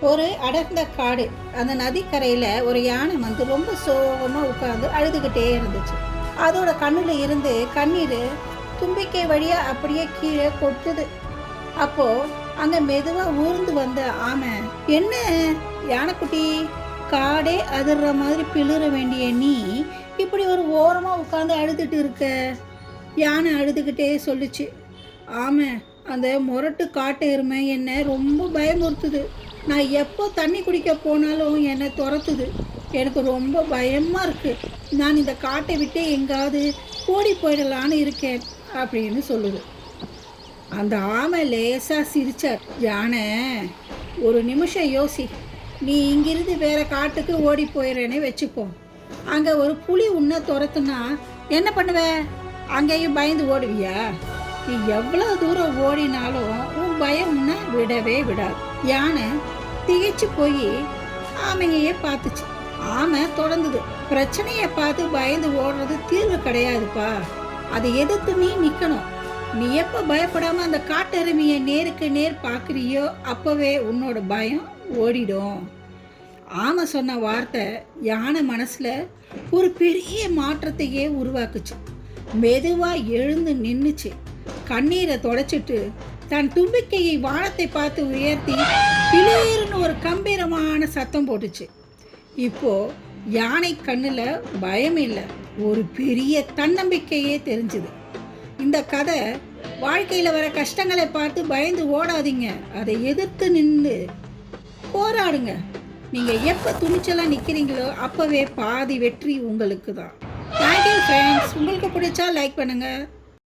ஒரு அடர்ந்த காடு. அந்த நதிக்கரையில் ஒரு யானை வந்து ரொம்ப சோகமாக உட்காந்து அழுதுகிட்டே இருந்துச்சு. அதோட கண்ணில் இருந்து கண்ணீர் தும்பிக்கை வழியாக அப்படியே கீழே கொட்டுது. அப்போது அங்கே மெதுவாக ஊர்ந்து வந்த ஆமை, என்ன யானைக்குட்டி, காடே அதிர்ற மாதிரி பிளிர வேண்டிய நீ இப்படி ஒரு ஓரமாக உட்காந்து அழுதுட்டு இருக்க? யானை அழுதுகிட்டே சொல்லிச்சு, ஆமை, அந்த முரட்டு காட்டு எருமை என்னை ரொம்ப பயமுறுத்துது. நான் எப்போ தண்ணி குடிக்க போனாலும் என்னை துரத்துது. எனக்கு ரொம்ப பயமாக இருக்குது. நான் இந்த காட்டை விட்டு எங்காவது ஓடி போயிடலான்னு இருக்கேன் அப்படின்னு சொல்லுது. அந்த ஆமை லேசாக சிரிச்சார். யானை, ஒரு நிமிஷம் யோசி. நீ இங்கிருந்து வேற காட்டுக்கு ஓடி போயிடுறேன்னு வச்சுக்கோ. அங்கே ஒரு புலி உன்னை துரத்துனா என்ன பண்ணுவ? அங்கேயும் பயந்து ஓடுவியா? நீ எவ்வளோ தூரம் ஓடினாலும் உன் பயம் உன்னை விடவே விடாது. யானை திகைச்சு போய் ஆமையே பார்த்துச்சு. ஆமை தொடர்ந்தது, பிரச்சனையை பார்த்து பயந்து ஓடுறது தீர்வு கிடையாதுப்பா. அதை எதிர்த்து நீ நிற்கணும். நீ எப்போ பயப்படாமல் அந்த காட்டெருமையை நேருக்கு நேர் பார்க்குறியோ அப்போவே உன்னோட பயம் ஓடிடும். ஆமை சொன்ன வார்த்தை யானை மனசில் ஒரு பெரிய மாற்றத்தையே உருவாக்குச்சு. மெதுவாக எழுந்து நின்றுச்சு. கண்ணீரை தொடச்சிட்டு தன் தும்பிக்கையை வானத்தை பார்த்து உயர்த்தி பிளேர்னு ஒரு கம்பீரமான சத்தம் போட்டுச்சு. இப்போ யானை கண்ணில் பயம் இல்லை, ஒரு பெரிய தன்னம்பிக்கையே தெரிஞ்சுது. இந்த கதை, வாழ்க்கையில் வர கஷ்டங்களை பார்த்து பயந்து ஓடாதீங்க, அதை எதிர்த்து நின்று போராடுங்க. நீங்கள் எப்போ துணிச்சலாக நிற்கிறீங்களோ அப்போவே பாதி வெற்றி உங்களுக்கு தான். Thank you friends. உங்களுக்கு பிடிச்சா லைக் பண்ணுங்கள்.